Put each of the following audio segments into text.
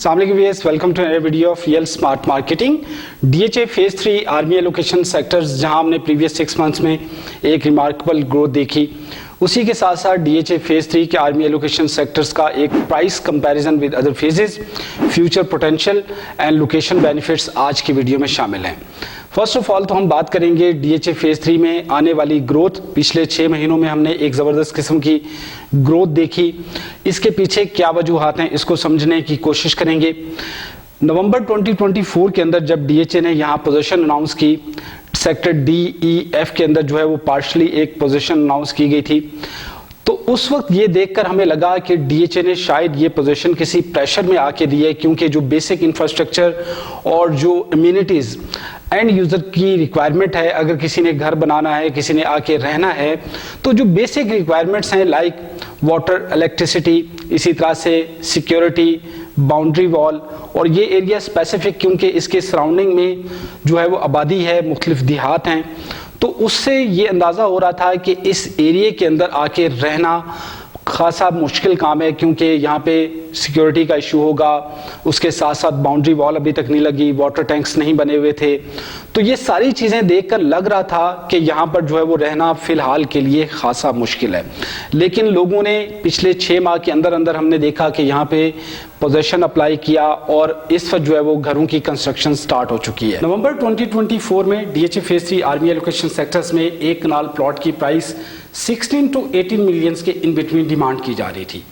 Welcome to video of real smart marketing. DHA phase 3 army allocation sectors, जहां हमने previous 6 months में एक remarkable growth देखी, उसी के साथ साथ डीएचए फेज 3 के आर्मी एलोकेशन सेक्टर्स का एक price comparison with other phases, future potential and location benefits आज की वीडियो में शामिल हैं। फर्स्ट ऑफ ऑल तो हम बात करेंगे डीएचए फेज 3 में आने वाली ग्रोथ। पिछले 6 महीनों में हमने एक ज़बरदस्त किस्म की ग्रोथ देखी, इसके पीछे क्या वजूहात हैं इसको समझने की कोशिश करेंगे। नवंबर 2024 के अंदर जब डीएचए ने यहाँ पोजीशन अनाउंस की, सेक्टर डी ई एफ के अंदर जो है वो पार्शली एक पोजीशन अनाउंस की गई थी, तो उस वक्त ये देखकर हमें लगा कि डीएचए ने शायद ये पोजीशन किसी प्रेशर में आके दी है, क्योंकि जो बेसिक इंफ्रास्ट्रक्चर और जो इम्यूनिटीज़ एंड यूज़र की रिक्वायरमेंट है, अगर किसी ने घर बनाना है, किसी ने आके रहना है, तो जो बेसिक रिक्वायरमेंट्स हैं लाइक वाटर, इलेक्ट्रिसिटी, इसी तरह से सिक्योरिटी, बाउंड्री वॉल, और ये एरिया स्पेसिफिक क्योंकि इसके सराउंडिंग में जो है वो आबादी है, मुख्तलिफ देहात हैं, तो उससे ये अंदाज़ा हो रहा था कि इस एरिया के अंदर आके रहना खासा मुश्किल काम है, क्योंकि यहाँ पे सिक्योरिटी का इशू होगा, उसके साथ साथ बाउंड्री वॉल अभी तक नहीं लगी, वाटर टैंक्स नहीं बने हुए थे। तो ये सारी चीज़ें देखकर लग रहा था कि यहाँ पर जो है वो रहना फ़िलहाल के लिए खासा मुश्किल है। लेकिन लोगों ने पिछले 6 माह के अंदर अंदर हमने देखा कि यहाँ पे पोजीशन अप्लाई किया और इस वक्त जो है वो घरों की कंस्ट्रक्शन स्टार्ट हो चुकी है। नवंबर 2024 में DHA phase 3 army allocation sectors में एक कनाल प्लॉट की प्राइस 16 to 18 मिलियंस के इन बिटवीन डिमांड की जा रही थी।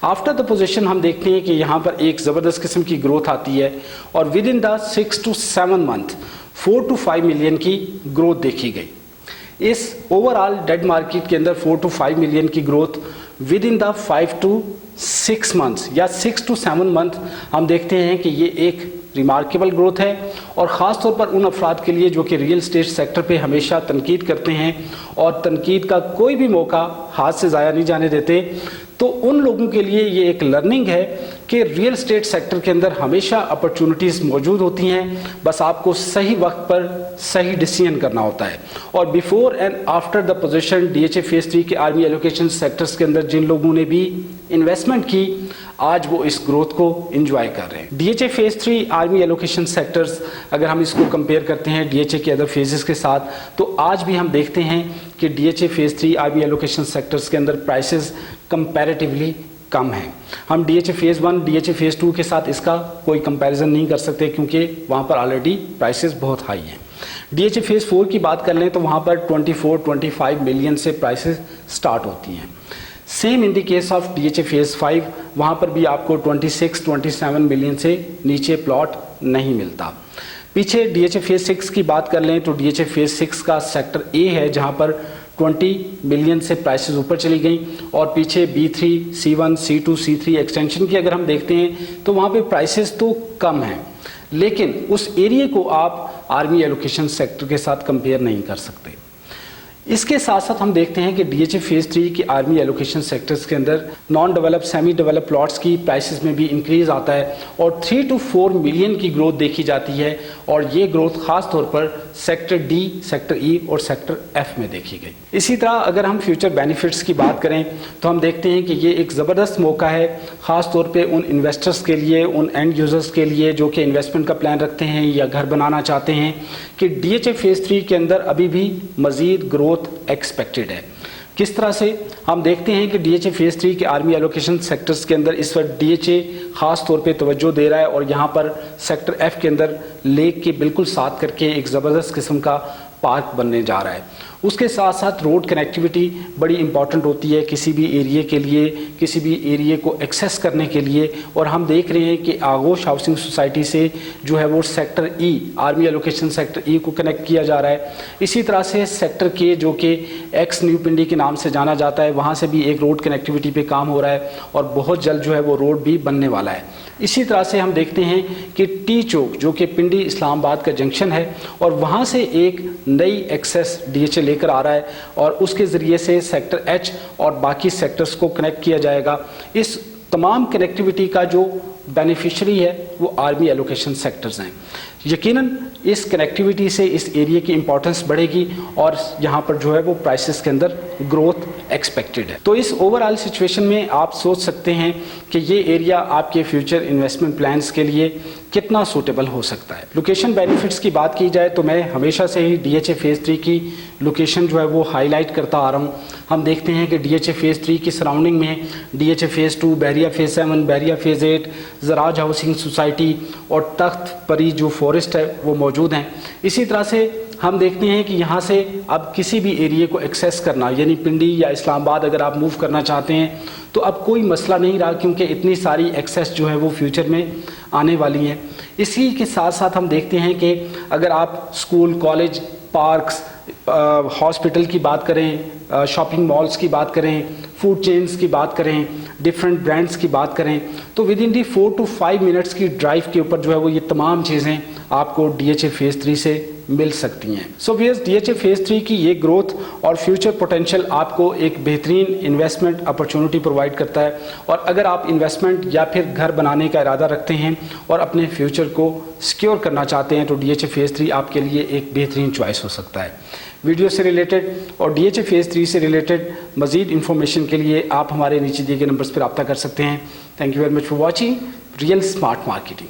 आफ्टर द पोजीशन हम देखते हैं कि यहाँ पर एक ज़बरदस्त किस्म की ग्रोथ आती है और with in the 6 to 7 month 4 to 5 million की ग्रोथ देखी गई। इस ओवरऑल डेड मार्केट के अंदर 4 to 5 मिलियन की growth with in the 5 to 6 months या 6 to 7 मंथ हम देखते हैं कि ये एक रिमार्केबल ग्रोथ है, और ख़ास तौर पर उन अफराद के लिए जो कि रियल एस्टेट सेक्टर पे हमेशा तनकीद करते हैं और तनकीद का कोई भी मौका हाथ से ज़ाया नहीं जाने देते, तो उन लोगों के लिए ये एक लर्निंग है कि रियल एस्टेट सेक्टर के अंदर हमेशा अपॉर्चुनिटीज़ मौजूद होती हैं, बस आपको सही वक्त पर सही डिसीजन करना होता है। और before and after the position DHA phase 3 के आर्मी एलोकेशन सेक्टर्स के अंदर जिन लोगों ने भी इन्वेस्टमेंट की, आज वो इस ग्रोथ को एंजॉय कर रहे हैं। DHA phase 3 army allocation sectors, अगर हम इसको कंपेयर करते हैं डीएचए के अदर फेजेस के साथ, तो आज भी हम देखते हैं कि DHA phase 3 army allocation sectors के अंदर प्राइसेस कंपैरेटिवली कम है। हम डीएचए फेज 1, डीएचए फेज 2 के साथ इसका कोई कंपैरिजन नहीं कर सकते, क्योंकि वहाँ पर ऑलरेडी प्राइसेस बहुत हाई हैं। डीएचए फेज 4 की बात कर लें तो वहाँ पर 24-25 मिलियन से प्राइसेस स्टार्ट होती हैं। Same in the case of DHA phase 5, वहाँ पर भी आपको 26-27 मिलियन से नीचे प्लॉट नहीं मिलता। पीछे डीएचए फेज 6 की बात कर लें तो डीएचए फेज 6 का सेक्टर ए है, जहाँ पर 20 मिलियन से प्राइसेस ऊपर चली गई, और पीछे B3, C1, C2, C3 extension की अगर हम देखते हैं तो वहाँ पे प्राइसेस तो कम हैं, लेकिन उस एरिया को आप आर्मी एलोकेशन सेक्टर के साथ कंपेयर नहीं कर सकते। इसके साथ साथ हम देखते हैं कि डीएचए फेज 3 की आर्मी एलोकेशन सेक्टर्स के अंदर non develop, semi develop plots की प्राइसेस में भी इंक्रीज आता है, और 3 to 4 मिलियन की ग्रोथ देखी जाती है, और ये ग्रोथ खास तौर पर सेक्टर डी, सेक्टर ई और सेक्टर एफ में देखी गई। इसी तरह अगर हम फ्यूचर बेनिफिट्स की बात करें तो हम देखते हैं कि ये एक ज़बरदस्त मौका है, ख़ास तौर पे उन इन्वेस्टर्स के लिए, उन एंड यूज़र्स के लिए जो कि इन्वेस्टमेंट का प्लान रखते हैं या घर बनाना चाहते हैं, कि डीएचए फेज 3 के अंदर अभी भी मज़ीद ग्रोथ एक्सपेक्टेड है। किस तरह से हम देखते हैं कि डीएचए फेज 3 के आर्मी एलोकेशन सेक्टर्स के अंदर इस वक्त डीएचए खास तौर पे तवज्जो दे रहा है, और यहाँ पर सेक्टर एफ के अंदर लेक के बिल्कुल साथ करके एक ज़बरदस्त किस्म का पार्क बनने जा रहा है। उसके साथ साथ रोड कनेक्टिविटी बड़ी इंपॉर्टेंट होती है किसी भी एरिया के लिए, किसी भी एरिया को एक्सेस करने के लिए, और हम देख रहे हैं कि आगोश हाउसिंग सोसाइटी से जो है वो सेक्टर ई, आर्मी एलोकेशन सेक्टर ई को कनेक्ट किया जा रहा है। इसी तरह से सेक्टर के, जो कि एक्स न्यू पिंडी के नाम से जाना जाता है, वहाँ से भी एक रोड कनेक्टिविटी पे काम हो रहा है, और बहुत जल्द जो है वो रोड भी बनने वाला है। इसी तरह से हम देखते हैं कि टी चौक, जो कि पिंडी इस्लामाबाद का जंक्शन है, और वहाँ से एक नई एक्सेस डीएचए लेकर आ रहा है, और उसके ज़रिए से सेक्टर एच और बाकी सेक्टर्स को कनेक्ट किया जाएगा। इस तमाम कनेक्टिविटी का जो बेनिफिशियरी है वो आर्मी एलोकेशन सेक्टर्स हैं। यकीनन इस कनेक्टिविटी से इस एरिया की इंपॉर्टेंस बढ़ेगी और यहाँ पर जो है वो प्राइसेस के अंदर ग्रोथ एक्सपेक्टेड है। तो इस ओवरऑल सिचुएशन में आप सोच सकते हैं कि ये एरिया आपके फ्यूचर इन्वेस्टमेंट प्लान्स के लिए कितना सूटेबल हो सकता है। लोकेशन बेनिफिट्स की बात की जाए तो मैं हमेशा से ही DHA फेज़ 3 की लोकेशन जो है वो हाईलाइट करता आ रहा हूँ। हम देखते हैं कि DHA फेज़ 3 की सराउंडिंग में DHA फेज़ 2, बहरिया फेज़ 7, बहरिया फेज़ 8, ज़राज हाउसिंग सोसाइटी और तख्त परी जो फॉरेस्ट है वो मौजूद हैं। इसी तरह से हम देखते हैं कि यहाँ से अब किसी भी एरिया को एक्सेस करना, यानी पिंडी या इस्लामाबाद अगर आप मूव करना चाहते हैं तो अब कोई मसला नहीं रहा, क्योंकि इतनी सारी एक्सेस जो है वो फ्यूचर में आने वाली हैं। इसी के साथ साथ हम देखते हैं कि अगर आप स्कूल, कॉलेज, पार्क्स, हॉस्पिटल की बात करें, शॉपिंग मॉल्स की बात करें, फूड चेन्स की बात करें, डिफरेंट ब्रांड्स की बात करें, तो with in the 4 to 5 minutes की ड्राइव के ऊपर जो है वो ये तमाम चीज़ें आपको DHA फेज़ 3 से मिल सकती हैं। सो व्यूअर्स, DHA फेज़ 3 की ये ग्रोथ और फ्यूचर पोटेंशियल आपको एक बेहतरीन इन्वेस्टमेंट अपॉर्चुनिटी प्रोवाइड करता है। और अगर आप इन्वेस्टमेंट या फिर घर बनाने का इरादा रखते हैं और अपने फ्यूचर को सिक्योर करना चाहते हैं तो DHA फेज़ 3 आपके लिए एक बेहतरीन चॉइस हो सकता है। वीडियो से रिलेटेड और DHA फेज़ 3 से रिलेटेड मज़ीद इन्फॉर्मेशन के लिए आप हमारे नीचे दिए गए नंबर्स पर रब्ता कर सकते हैं। Thank you very much for watching real smart marketing.